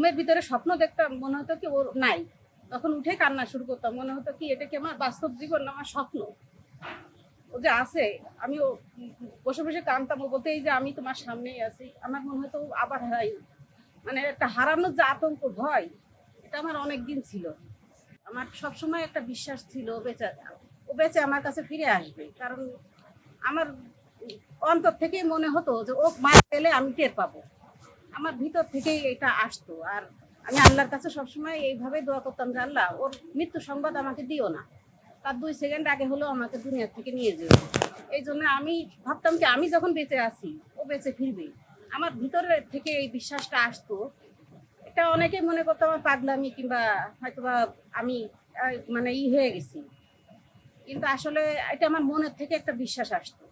ঘুমের ভিতরে স্বপ্ন দেখতাম, মনে হতো কি ওর নাই। তখন উঠে কান্না শুরু করতাম, মনে হতো কি এটা কি আমার বাস্তব জীবন না আমার স্বপ্ন। ও যে আছে, আমি বসে বসে কাঁদতাম, ও বলতে এই যে আমি তোমার সামনেই আছি। আমার মনে হতো ও আবার হারাই, মানে একটা হারানোর যে আতঙ্ক ভয়, এটা আমার অনেক দিন ছিল। আমার সবসময় একটা বিশ্বাস ছিল ও বেঁচে আমার কাছে ফিরে আসবে। কারণ আমার অন্তর থেকেই মনে হতো যে ও মারা গেলে আমি টের পাবো। আমার ভিতর থেকেই এটা আসতো। আর আমি আল্লাহর কাছে সবসময় এইভাবে দোয়া করতাম যে আল্লাহ ওর মৃত্যু সংবাদ আমাকে দিও না, তার 2 সেকেন্ড আগে হলেও আমাকে দুনিয়া থেকে নিয়ে যেও। এই জন্য আমি ভাবতাম কি আমি যখন বেঁচে আছি ও বেঁচে ফিরবে। আমার ভিতরে থেকে এই বিশ্বাসটা আসতো। এটা অনেকে মনে করতো আমার পাগলামি, কিংবা হয়তোবা আমি মানে হয়ে গেছি। কিন্তু আসলে এটা আমার মনের থেকে একটা বিশ্বাস আসতো।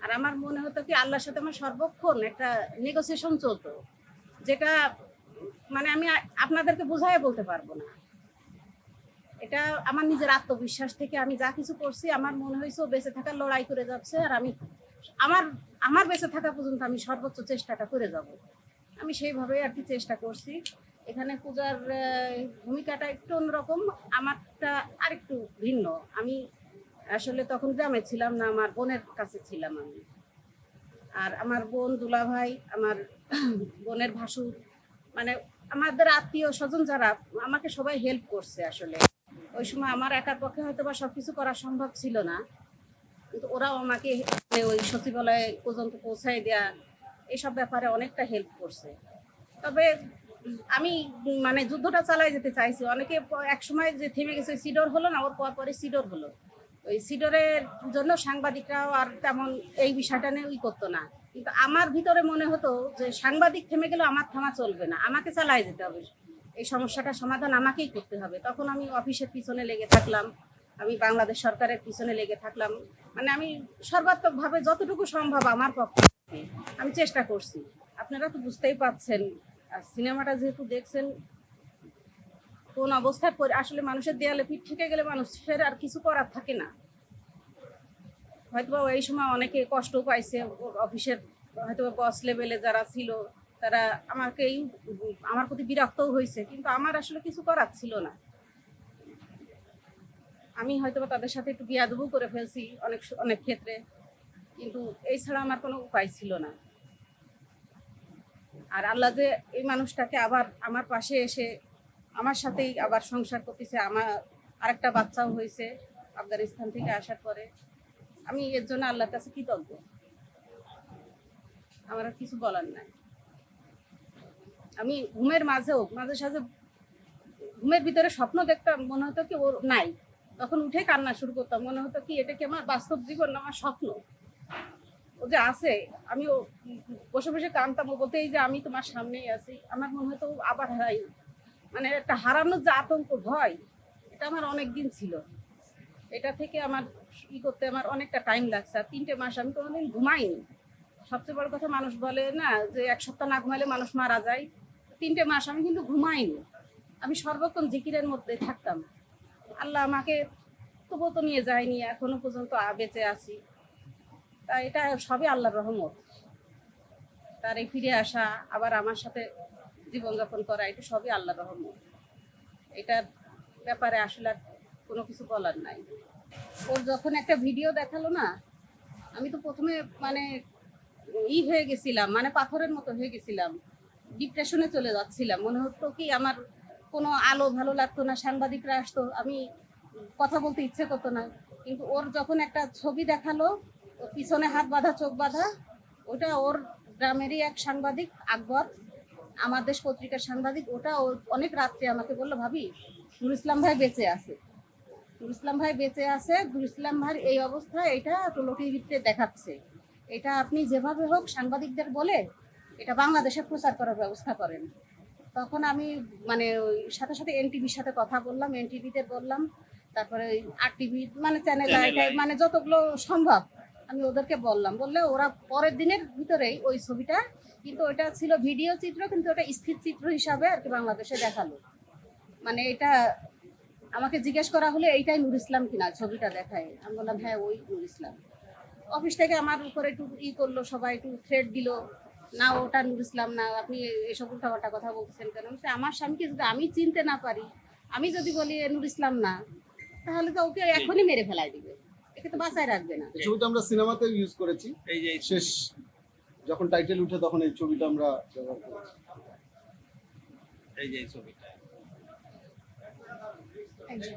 আর আমার মনে হতো কি আল্লাহর সাথে আমার সর্বক্ষণ একটা নেগোসিয়েশন চলতো, যেটা মানে আমি আপনাদেরকে বোঝাই বলতে পারবো না। এটা আমার নিজের আত্মবিশ্বাস থেকে আমি যা কিছু করছি, আমার মনে হয়েছে ও বেঁচে থাকার লড়াই করে যাচ্ছে। আর আমি আমার আমার বেঁচে থাকা পর্যন্ত আমি সর্বোচ্চ চেষ্টাটা করে যাব। আমি সেইভাবেই আর কি চেষ্টা করছি। এখানে পূজার ভূমিকাটা একটু অন্যরকম, আমারটা আরেকটু ভিন্ন। আমি আসলে তখন গ্রামে ছিলাম না, আমার বোনের কাছে ছিলাম আমি। আর আমার বোন, দুলাভাই, আমার বোনের ভাসুর, মানে আমাদের আত্মীয় স্বজন যারা, আমাকে সবাই হেল্প করছে আসলে। ওই সময় আমার একার পক্ষে হয়তো বা সবকিছু করা সম্ভব ছিল না, কিন্তু ওরাও আমাকে ওই সচিবালয়ে পর্যন্ত পৌঁছায় দেয়া, এইসব ব্যাপারে অনেকটা হেল্প করছে। তবে আমি মানে যুদ্ধটা চালাই যেতে চাইছি। অনেকে এক সময় যে থেমে গেছে, সিডর হলো না, ওর পর পরে সিডর হলো। ওই সিডরের জন্য সাংবাদিকরাও আর তেমন এই বিষয়টা নিয়ে করতো না। কিন্তু আমার ভিতরে মনে হতো যে সাংবাদিক থেমে গেলে আমার থামা চলবে না, আমাকে চালাই যেতে হবে। এই সমস্যাটার সমাধান আমাকেই করতে হবে। তখন আমি অফিসের পিছনে লেগে থাকলাম, আমি বাংলাদেশ সরকারের পিছনে লেগে থাকলাম। মানে আমি সর্বাত্মকভাবে যতটুকু সম্ভব আমার পক্ষে আমি চেষ্টা করছি। আপনারা তো বুঝতেই পারছেন, আর সিনেমাটা যেহেতু দেখছেন, কোন অবস্থায় আসলে মানুষের দেয়ালে পিঠ থেকে গেলে মানুষের আর কিছু করার থাকে না। হয়তো এই সময় অনেকে কষ্ট পাইছে, অফিসের হয়তো বস লেভেলে যারা ছিল তারা আমাকেই আমার প্রতি বিরক্তও হয়েছে, কিন্তু আমার আসলে কিছু করার ছিল না। আমি হয়তো তাদের সাথে একটু বিয়াদবও করে ফেলছি অনেক অনেক ক্ষেত্রে, কিন্তু এই ছাড়া আমার কোনো উপায় ছিল না। আর আল্লাহ যে এই মানুষটাকে আবার আমার পাশে এসে আমার সাথেই আবার সংসার করতেছে, আমার আরেকটা বাচ্চাও হয়েছে আফগানিস্তান থেকে আসার পরে। আমি এর জন্য আল্লাহর কাছে কৃতজ্ঞ। আমার আর কিছু বলার নাই। আমি ঘুমের মাঝেও মাঝে সাঝে ঘুমের ভিতরে স্বপ্ন দেখতাম, মনে হতো কি ওর নাই। তখন উঠে কান্না শুরু করতাম, মনে হতো কি এটা কি আমার বাস্তব জীবন না আমার স্বপ্ন। ও যে আছে, আমি বসে বসে কাঁদতাম, ও বলতে এই যে আমি তোমার সামনেই আছি। আমার মনে হতো আবার হারাই, মানে একটা হারানোর যে আতঙ্ক ভয়, এটা আমার অনেক দিন ছিল। এটা থেকে আমার করতে আমার অনেকটা টাইম লাগছে। আর 3টে মাস আমি কোনোদিন ঘুমাইনি। সবচেয়ে বড় কথা, মানুষ বলে না যে 1 সপ্তাহ না ঘুমাইলে মানুষ মারা যায়। 3টে মাস আমি কিন্তু ঘুমাইনি। আমি সর্বক্ষণ জিকিরের মধ্যে থাকতাম। আল্লাহ আমাকে তবুও তো নিয়ে যায়নি, এখনো পর্যন্ত বেঁচে আছি। তা এটা সবই আল্লাহর রহমত। তার এই ফিরে আসা, আবার আমার সাথে জীবনযাপন করা, এটা সবই আল্লাহর রহমত। এটার ব্যাপারে আসলে আর কোনো কিছু বলার নাই। ওর যখন একটা ভিডিও দেখালো না, আমি তো প্রথমে মানে হয়ে গেছিলাম, মানে পাথরের মতো হয়ে গেছিলাম। ডিপ্রেশনে চলে যাচ্ছিলাম, মনে হতো কি আমার কোনো আলো ভালো লাগতো না, সাংবাদিকরা আসতো, আমি কথা বলতে ইচ্ছে করতো না। কিন্তু ওর যখন একটা ছবি দেখালো, ওর পিছনে হাত বাঁধা চোখ বাঁধা, ওটা ওর গ্রামেরই এক সাংবাদিক আকবর, আমার দেশ পত্রিকার সাংবাদিক। ওটা ও অনেক রাত্রে আমাকে বললো, ভাবি নুর ইসলাম ভাই বেঁচে আছে, নুর ইসলাম ভাই বেঁচে আছে, নুর ইসলাম ভাইয়ের এই অবস্থা, এটা টোলো টিভিতে দেখাচ্ছে। এটা আপনি যেভাবে হোক সাংবাদিকদের বলে এটা বাংলাদেশে প্রচার করার ব্যবস্থা করেন। তখন আমি মানে ওই সাথে সাথে এনটিভির সাথে কথা বললাম, এনটিভিতে বললাম, তারপরে আর টিভি মানে চ্যানেল মানে যতগুলো সম্ভব আমি ওদেরকে বললাম। বললে ওরা পরের দিনের ভিতরেই ওই ছবিটা, কিন্তু ওটা ছিল ভিডিও চিত্র, কিন্তু ওটা স্থির চিত্র হিসাবে আর কি বাংলাদেশে দেখালো। মানে এটা আমাকে জিজ্ঞেস করা হলে এইটাই নুর ইসলাম কিনা, ছবিটা দেখায়। আমি বললাম হ্যাঁ ওই নুর ইসলাম। অফিস থেকে আমার উপরে একটু করলো, সবাই একটু থ্রেড দিল না ওটা নুর ইসলাম না, আপনি এসব উল্টাপাল্টা কথা বলছেন কেন? আমি বলছি, আমার স্বামীকে যদি আমি চিনতে না পারি, আমি যদি বলি এ নুর ইসলাম না, তাহলে তো ওকে এখনই মেরে ফেলাই দিবে, একে তো বাঁচায় রাখবে না। এই ছবিটা আমরা সিনেমাতে ইউজ করেছি। এই যে শেষ যখন টাইটেল উঠে তখন এই ছবিটা আমরা ব্যবহার করেছি। এই যে ছবিটা এই যে।